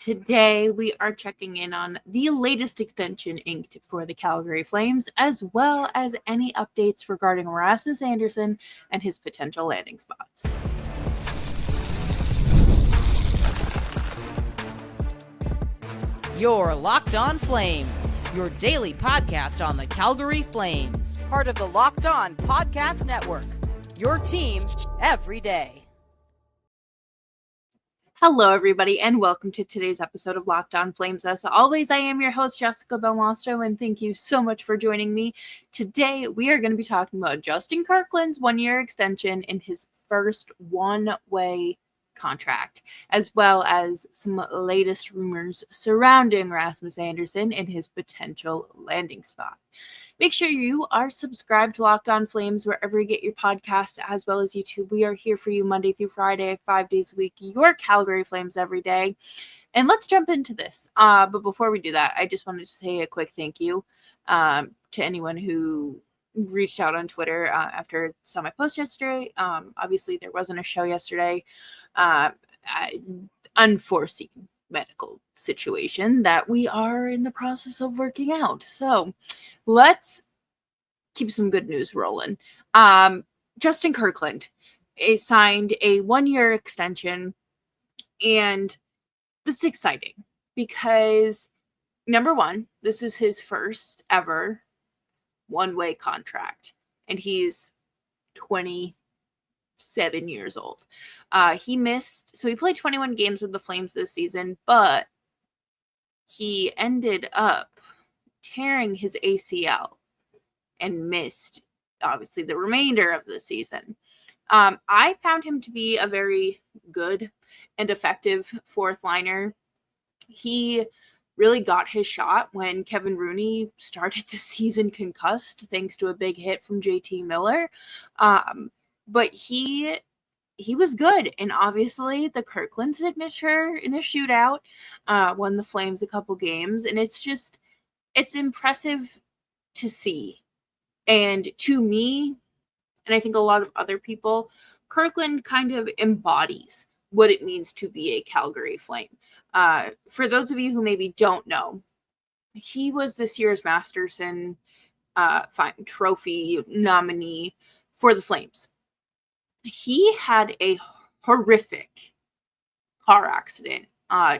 Today, we are checking in on the latest extension inked for the Calgary Flames, as well as any updates regarding Rasmus Andersson and his potential landing spots. You're Locked On Flames, your daily podcast on the Calgary Flames. Part of the Locked On Podcast Network, your team every day. Hello, everybody, and welcome to today's episode of Locked On Flames. As always, I am your host, Jessica Belmosto, and thank you so much for joining me. Today, we are going to be talking about Justin Kirkland's one-year extension in his first one-way contract, as well as some latest rumors surrounding Rasmus Andersson and his potential landing spot. Make sure you are subscribed to Locked On Flames wherever you get your podcasts, as well as YouTube. We are here for you Monday through Friday, 5 days a week, your Calgary Flames every day. And let's jump into this. But before we do that, I just wanted to say a quick thank you to anyone who reached out on Twitter after I saw my post yesterday. Obviously, there wasn't a show yesterday. Unforeseen medical situation that we are in the process of working out. So let's keep some good news rolling. Justin Kirkland signed a one-year extension, and that's exciting because, number one, this is his first ever one-way contract, and he's 27 years old. He played 21 games with the Flames this season, but he ended up tearing his ACL and missed, obviously, the remainder of the season. I found him to be a very good and effective fourth liner. He really got his shot when Kevin Rooney started the season concussed, thanks to a big hit from JT Miller. But he was good. And obviously the Kirkland signature in a shootout won the Flames a couple games. And it's impressive to see. And to me, and I think a lot of other people, Kirkland kind of embodies what it means to be a Calgary Flame. For those of you who maybe don't know, he was this year's Masterson Trophy nominee for the Flames. He had a horrific car accident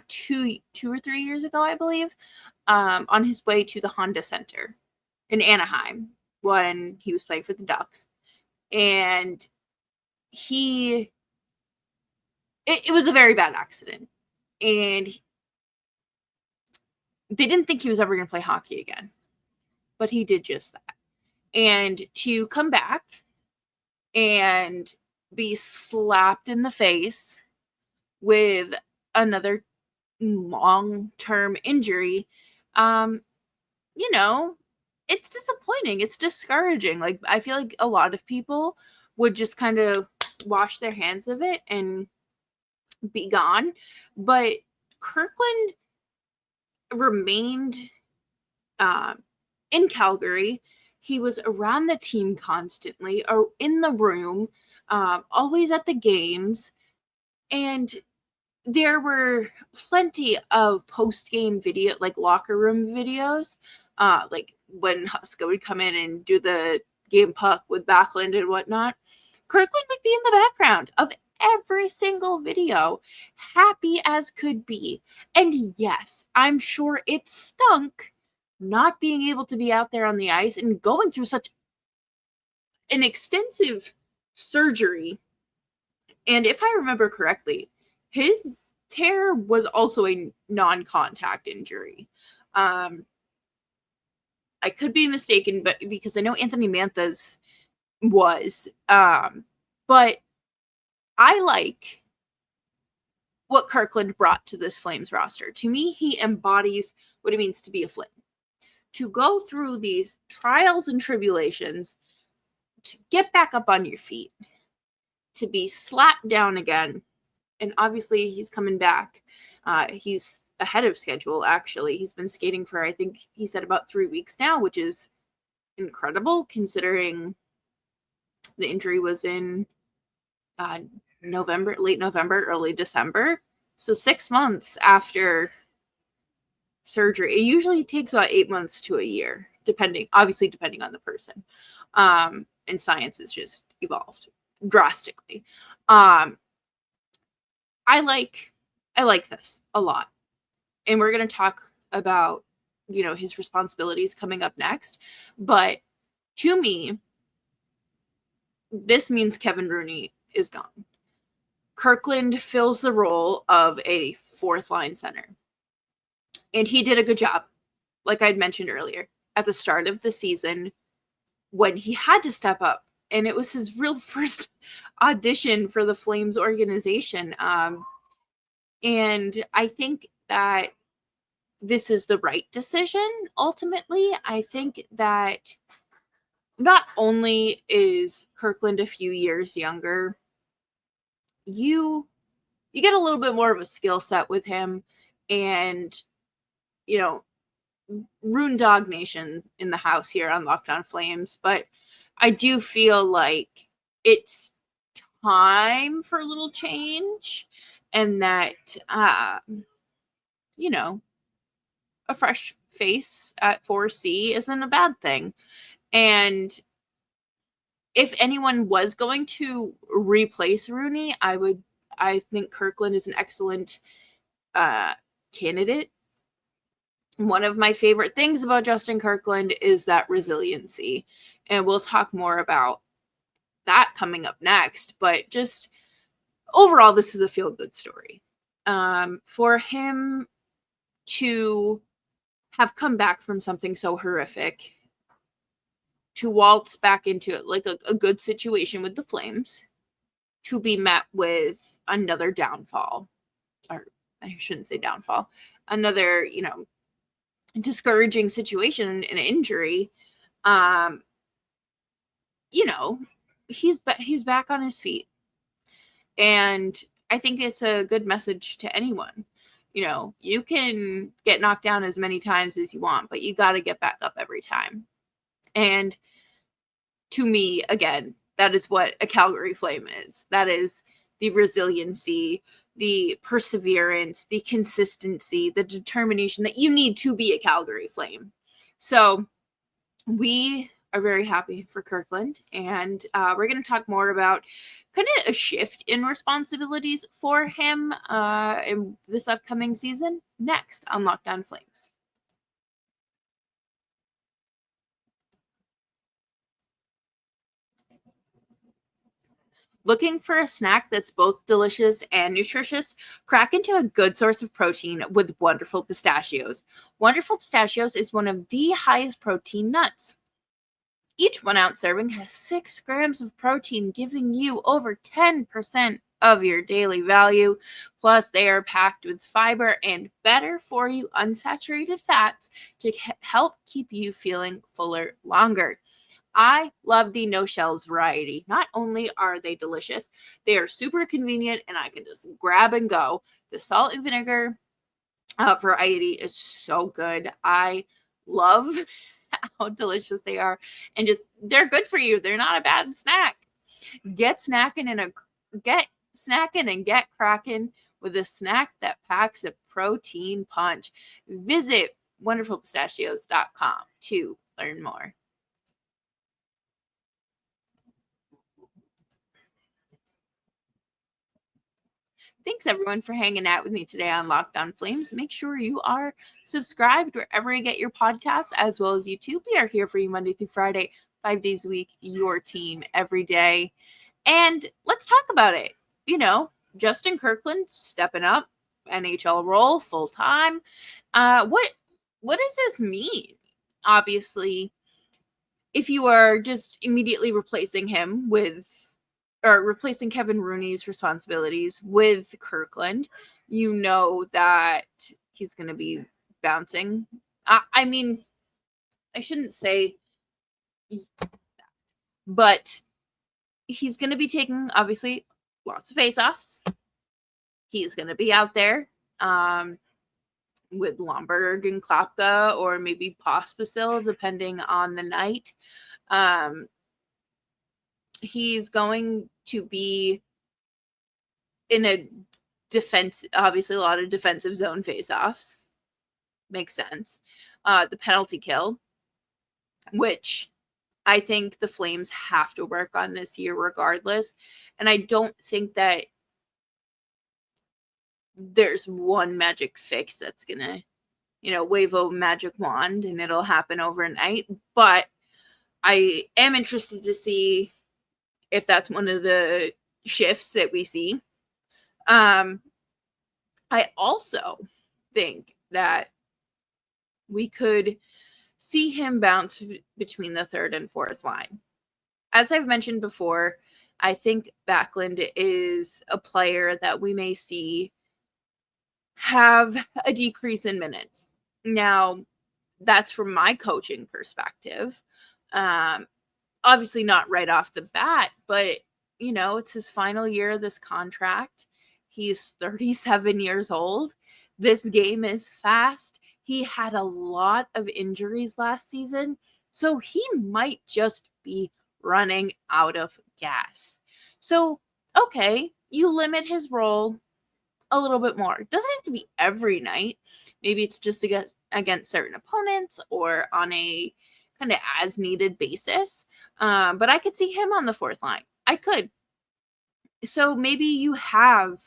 2 or 3 years ago, I believe, on his way to the Honda Center in Anaheim when he was playing for the Ducks. And it was a very bad accident. And they didn't think he was ever going to play hockey again. But he did just that. And to come back and be slapped in the face with another long-term injury, it's disappointing. It's discouraging. Like, I feel like a lot of people would just kind of wash their hands of it and be gone. But Kirkland remained in Calgary. He was around the team constantly, or in the room, always at the games. And there were plenty of post-game video, like locker room videos, like when Huska would come in and do the game puck with Backlund and whatnot. Kirkland would be in the background of every single video, happy as could be. And yes, I'm sure it stunk not being able to be out there on the ice and going through such an extensive surgery. And if I remember correctly, his tear was also a non-contact injury. I could be mistaken, but because I know Anthony Mantha's was. But I like what Kirkland brought to this Flames roster. To me, he embodies what it means to be a Flame. To go through these trials and tribulations, to get back up on your feet, to be slapped down again. And obviously, he's coming back. He's ahead of schedule, actually. He's been skating for, I think he said, about 3 weeks now, which is incredible considering the injury was in late November, early December. So 6 months after surgery, it usually takes about 8 months to a year, depending on the person. And science has just evolved drastically. I like this a lot. And we're going to talk about, his responsibilities coming up next. But to me, this means Kevin Rooney is gone. Kirkland fills the role of a fourth line center. And he did a good job, like I'd mentioned earlier, at the start of the season when he had to step up. And it was his real first audition for the Flames organization. And I think that this is the right decision, ultimately. I think that not only is Kirkland a few years younger, you get a little bit more of a skill set with him, and Rune Dog Nation in the house here on Locked On Flames, but I do feel like it's time for a little change, and that a fresh face at 4C isn't a bad thing. And if anyone was going to replace Rooney, I think Kirkland is an excellent candidate. One of my favorite things about Justin Kirkland is that resiliency. And we'll talk more about that coming up next. But just overall, this is a feel-good story. For him to have come back from something so horrific, to waltz back into it like a good situation with the Flames, to be met with another downfall, or I shouldn't say downfall, another, discouraging situation, an injury, he's back on his feet. And I think it's a good message to anyone. You can get knocked down as many times as you want, but you got to get back up every time. And to me, again, that is what a Calgary Flame is. That is the resiliency, the perseverance, the consistency, the determination that you need to be a Calgary Flame. So we are very happy for Kirkland, and we're going to talk more about kind of a shift in responsibilities for him in this upcoming season next on Locked On Flames. Looking for a snack that's both delicious and nutritious? Crack into a good source of protein with Wonderful Pistachios. Wonderful Pistachios is one of the highest protein nuts. Each 1 ounce serving has 6 grams of protein, giving you over 10% of your daily value. Plus, they are packed with fiber and better for you unsaturated fats to help keep you feeling fuller longer. I love the no shells variety. Not only are they delicious, they are super convenient, and I can just grab and go. The salt and vinegar variety is so good. I love how delicious they are, and they're good for you. They're not a bad snack. Get snacking and get cracking with a snack that packs a protein punch. Visit wonderfulpistachios.com to learn more. Thanks, everyone, for hanging out with me today on Locked On Flames. Make sure you are subscribed wherever you get your podcasts, as well as YouTube. We are here for you Monday through Friday, 5 days a week, your team every day. And let's talk about it. Justin Kirkland stepping up, NHL role, full-time. What does this mean? Obviously, if you are just immediately replacing Kevin Rooney's responsibilities with Kirkland, you know that he's going to be bouncing. I mean, I shouldn't say that, but he's going to be taking, obviously, lots of face-offs. He's going to be out there with Lomberg and Klapka, or maybe Pospisil, depending on the night. He's going to be in a defense, obviously a lot of defensive zone faceoffs. Makes sense. The penalty kill, which I think the Flames have to work on this year regardless. And I don't think that there's one magic fix that's going to, wave a magic wand and it'll happen overnight. But I am interested to see if that's one of the shifts that we see. I also think that we could see him bounce between the third and fourth line. As I've mentioned before, I think Backlund is a player that we may see have a decrease in minutes. Now, that's from my coaching perspective. Obviously not right off the bat, but, it's his final year of this contract. He's 37 years old. This game is fast. He had a lot of injuries last season, so he might just be running out of gas. So, okay, you limit his role a little bit more. It doesn't have to be every night. Maybe it's just against certain opponents or on a kind of as needed basis. But I could see him on the fourth line. I could. So maybe you have,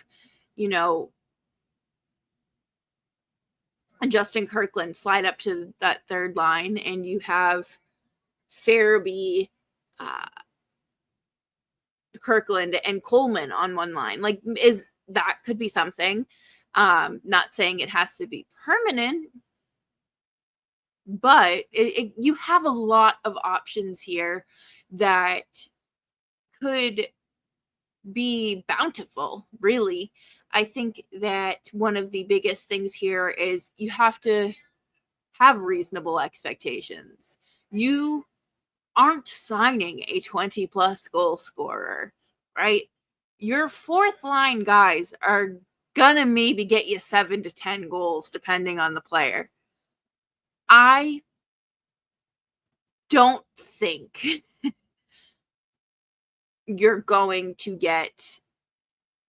Justin Kirkland slide up to that third line, and you have Farabee, Kirkland, and Coleman on one line. Like, that could be something. Not saying it has to be permanent, but you have a lot of options here that could be bountiful, really. I think that one of the biggest things here is you have to have reasonable expectations. You aren't signing a 20-plus goal scorer, right? Your fourth line guys are gonna maybe get you 7 to 10 goals, depending on the player. I don't think you're going to get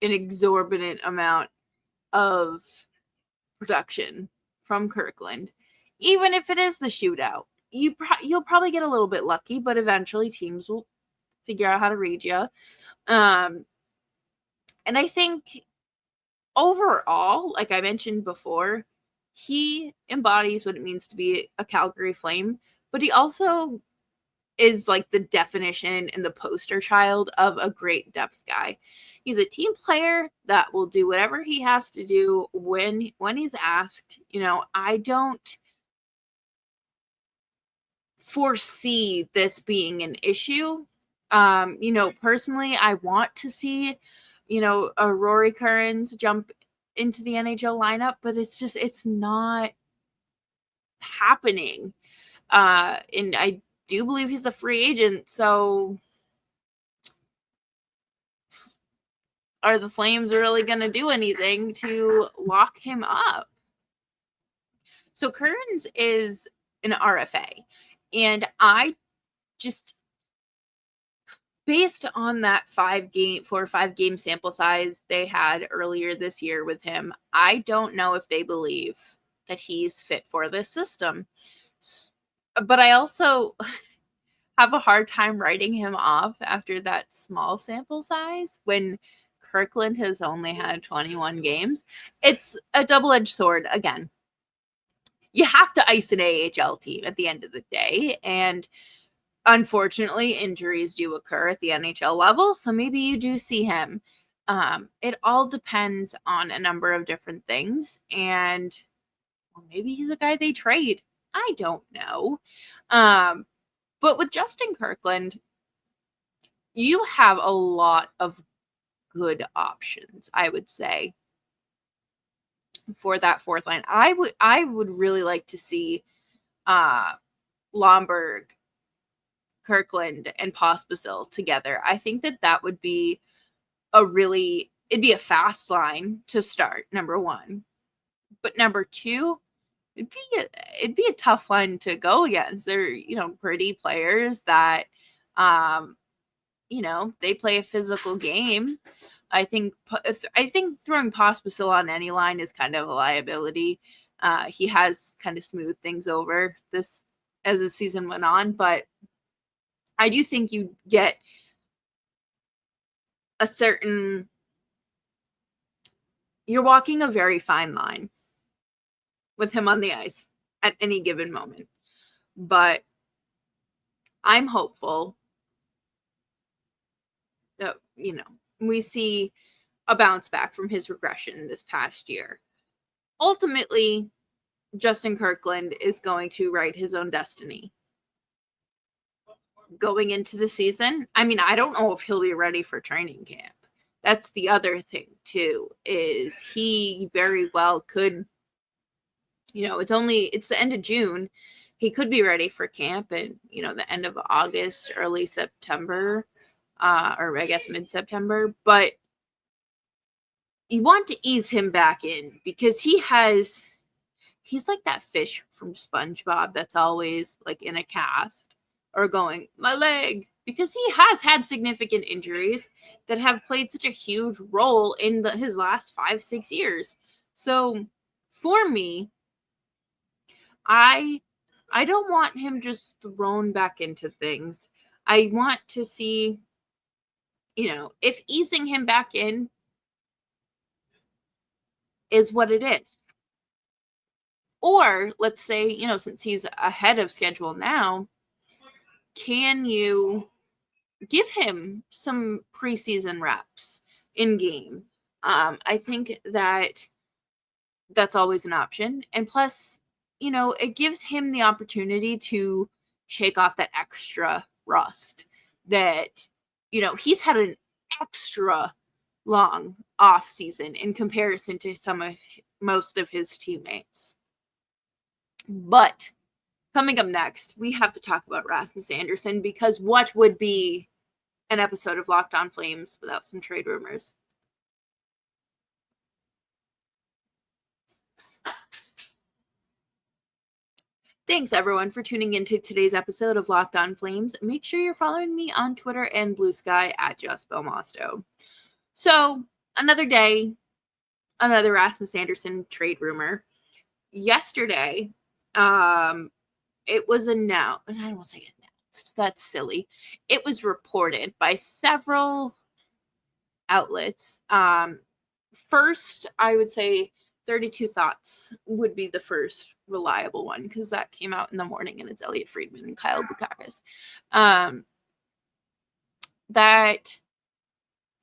an exorbitant amount of production from Kirkland, even if it is the shootout. You'll probably get a little bit lucky, but eventually teams will figure out how to read you. And I think overall, like I mentioned before, he embodies what it means to be a Calgary Flame, but he also is like the definition and the poster child of a great depth guy. He's a team player that will do whatever he has to do when he's asked. I don't foresee this being an issue. Personally, I want to see, a Rory Kearns jump into the NHL lineup, but it's not happening. And I do believe he's a free agent, so are the Flames really going to do anything to lock him up? So Kearns is an RFA, and I just, based on that 4 or 5 game sample size they had earlier this year with him, I don't know if they believe that he's fit for this system. But I also have a hard time writing him off after that small sample size when Kirkland has only had 21 games. It's a double-edged sword again. You have to ice an AHL team at the end of the day, and unfortunately, injuries do occur at the NHL level, so maybe you do see him. It all depends on a number of different things, and maybe he's a guy they trade. I don't know. But with Justin Kirkland, you have a lot of good options, I would say, for that fourth line. I would really like to see Lomberg, Kirkland, and Pospisil together. I think that would be it'd be a fast line to start, number one. But number two, it'd be a tough line to go against. They're, gritty players that, they play a physical game, I think throwing Pospisil on any line is kind of a liability. He has kind of smoothed things over this as the season went on, but I do think you get a certain, you're walking a very fine line with him on the ice at any given moment. But I'm hopeful that, we see a bounce back from his regression this past year. Ultimately, Justin Kirkland is going to write his own destiny. Going into the season, I mean, I don't know if he'll be ready for training camp. That's the other thing, too, is he very well could, it's the end of June. He could be ready for camp at, the end of August, early September, or I guess mid-September. But you want to ease him back in because he's like that fish from SpongeBob that's always like in a cast or going, my leg, because he has had significant injuries that have played such a huge role in his last 5-6 years. So for me, I don't want him just thrown back into things. I want to see, if easing him back in is what it is. Or let's say, since he's ahead of schedule now, can you give him some preseason reps in game? I think that's always an option. And plus, it gives him the opportunity to shake off that extra rust that, he's had an extra long off season in comparison to most of his teammates. But coming up next, we have to talk about Rasmus Andersson, because what would be an episode of Locked On Flames without some trade rumors? Thanks, everyone, for tuning into today's episode of Locked On Flames. Make sure you're following me on Twitter and Blue Sky at Just Belmosto. So, another day, another Rasmus Andersson trade rumor. Yesterday, it was announced. I don't want to say announced. That's silly. It was reported by several outlets. First, I would say 32 Thoughts would be the first reliable one, because that came out in the morning and it's Elliot Friedman and Kyle Bukakis. That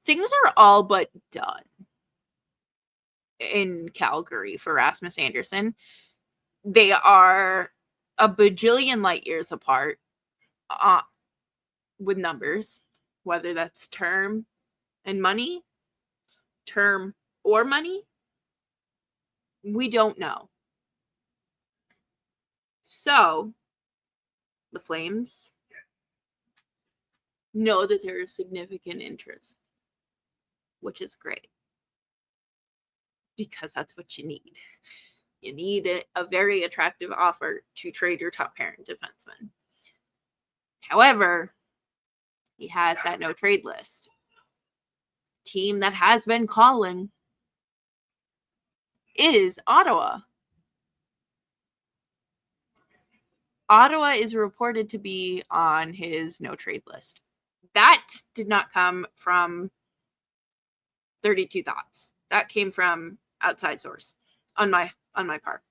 things are all but done in Calgary for Rasmus Andersson. They are a bajillion light years apart with numbers, whether that's term and money, term or money, we don't know. So the Flames know that there is significant interest, which is great, because that's what you need. You need a very attractive offer to trade your top pairing defenseman. However, he has that no trade list. Team that has been calling is Ottawa. Ottawa is reported to be on his no trade list. That did not come from 32 Thoughts. That came from outside source on my part.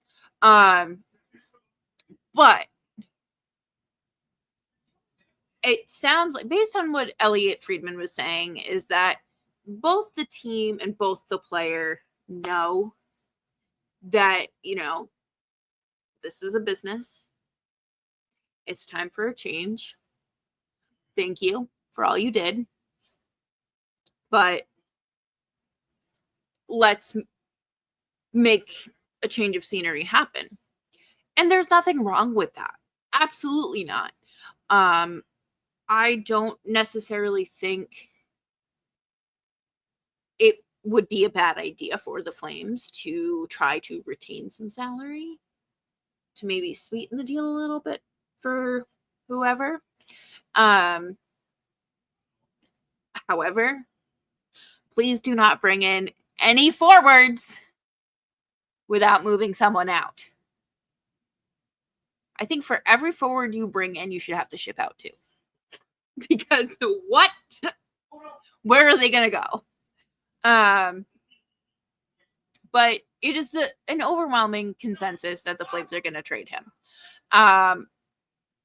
But it sounds like, based on what Elliot Friedman was saying, is that both the team and both the player know that, this is a business. It's time for a change. Thank you for all you did. But let's make a change of scenery happen. And there's nothing wrong with that. Absolutely not. I don't necessarily think it would be a bad idea for the Flames to try to retain some salary to maybe sweeten the deal a little bit for whoever. However, please do not bring in any forwards without moving someone out. I think for every forward you bring in, you should have to ship out too. Because what? Where are they going to go? But it is an overwhelming consensus that the Flames are going to trade him.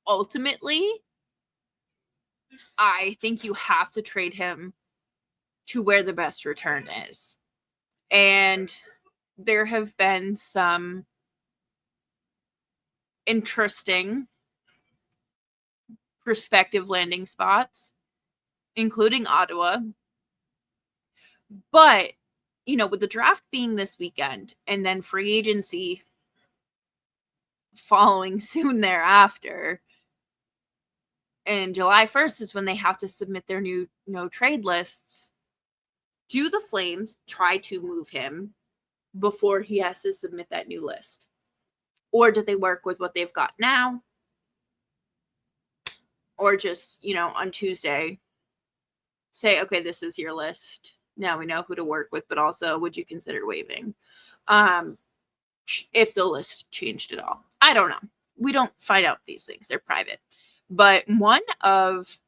Ultimately, I think you have to trade him to where the best return is. And there have been some interesting prospective landing spots, including Ottawa. But, with the draft being this weekend and then free agency following soon thereafter, and July 1st is when they have to submit their new no trade lists, do the Flames try to move him before he has to submit that new list? Or do they work with what they've got now? Or just, on Tuesday, say, okay, this is your list. Now we know who to work with, but also would you consider waiving? If the list changed at all. I don't know. We don't find out these things. They're private. But one of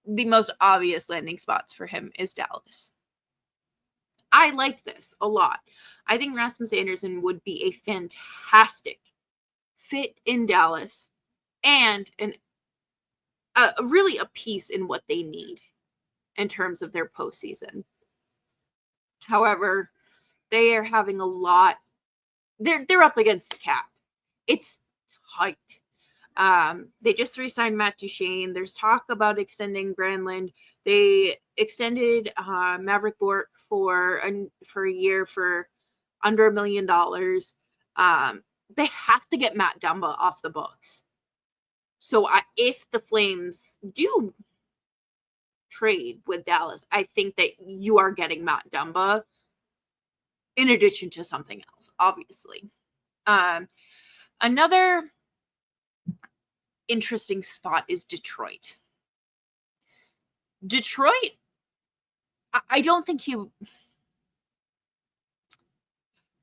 the most obvious landing spots for him is Dallas. I like this a lot. I think Rasmus Andersson would be a fantastic fit in Dallas and really a piece in what they need in terms of their postseason. However, they are having a lot. They're up against the cap. It's tight. They just re-signed Matt Duchene. There's talk about extending Granlund. They extended Maverick Bourque for a year for under $1 million. They have to get Matt Dumba off the books. So if the Flames do trade with Dallas, I think that you are getting Matt Dumba in addition to something else, obviously. Another interesting spot is Detroit. Detroit, I don't think if you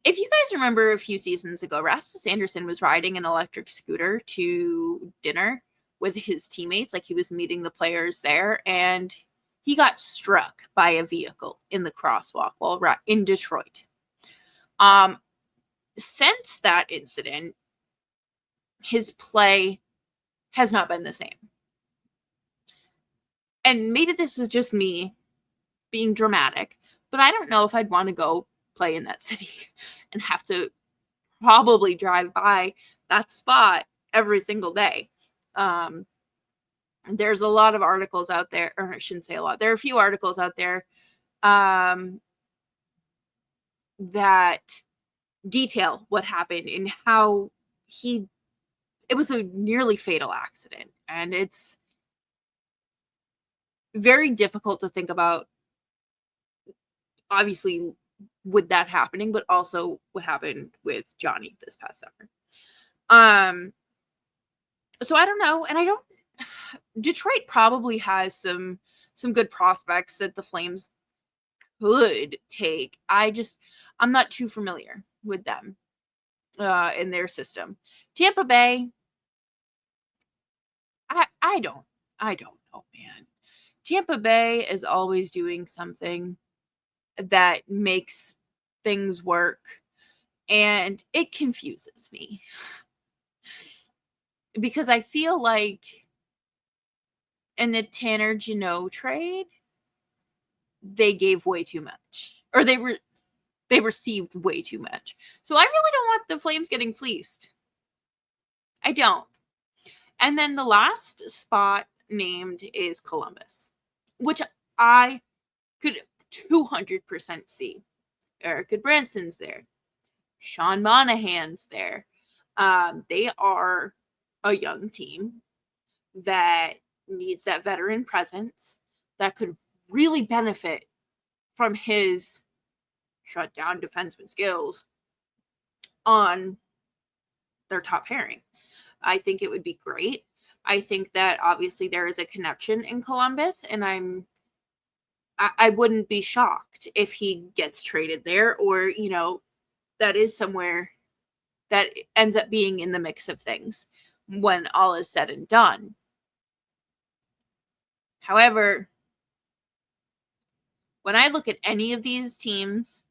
guys remember a few seasons ago, Rasmus Andersson was riding an electric scooter to dinner with his teammates, like he was meeting the players there, and he got struck by a vehicle in the crosswalk while in Detroit. Since that incident, his play has not been the same. And maybe this is just me being dramatic, but I don't know if I'd want to go play in that city and have to probably drive by that spot every single day. There's a lot of articles out there, or I shouldn't say a lot. There are a few articles out there that detail what happened and how it was a nearly fatal accident. And it's very difficult to think about, obviously, with that happening, but also what happened with Johnny this past summer. So I don't know. And Detroit probably has some good prospects that the Flames could take. I'm not too familiar with them in their system. Tampa Bay, I don't know, man. Tampa Bay is always doing something that makes things work, and it confuses me because I feel like in the Tanner Jeannot trade, they gave way too much, or they received way too much. So I really don't want the Flames getting fleeced. I don't. And then the last spot named is Columbus, which I could 200% see. Erica Branson's there. Sean Monahan's there. They are a young team that needs that veteran presence that could really benefit from his shutdown defenseman skills on their top pairing. I think it would be great. I think that obviously there is a connection in Columbus, and I wouldn't be shocked if he gets traded there, or, that is somewhere that ends up being in the mix of things when all is said and done. However, when I look at any of these teams,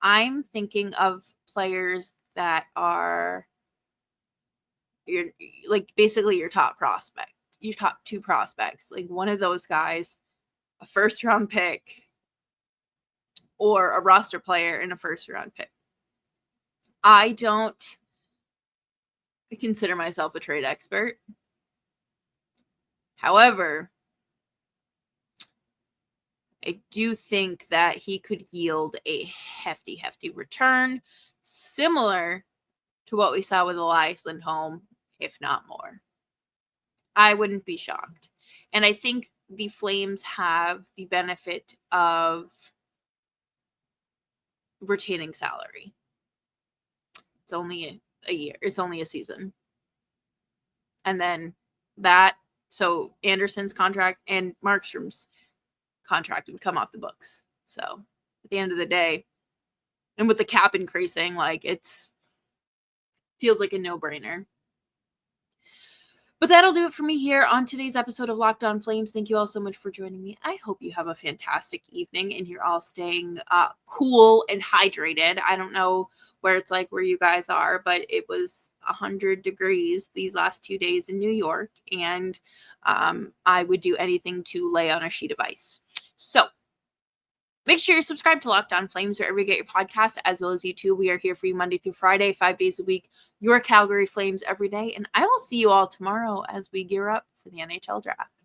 I'm thinking of players that are basically your top prospect, your top two prospects, like one of those guys, a first round pick or a roster player and a first round pick. I don't consider myself a trade expert. However, I do think that he could yield a hefty return, similar to what we saw with Elias Lindholm, if not more. I wouldn't be shocked. And I think the Flames have the benefit of retaining salary. It's only a year. It's only a season. And then so Andersson's contract and Markstrom's contract would come off the books. So at the end of the day, and with the cap increasing, feels like a no-brainer. But that'll do it for me here on today's episode of Locked On Flames. Thank you all so much for joining me. I hope you have a fantastic evening and you're all staying cool and hydrated. I don't know where it's like where you guys are, but it was 100 degrees these last 2 days in New York, and I would do anything to lay on a sheet of ice. So make sure you're subscribed to Locked On Flames wherever you get your podcasts, as well as YouTube. We are here for you Monday through Friday, 5 days a week, your Calgary Flames every day. And I will see you all tomorrow as we gear up for the NHL draft.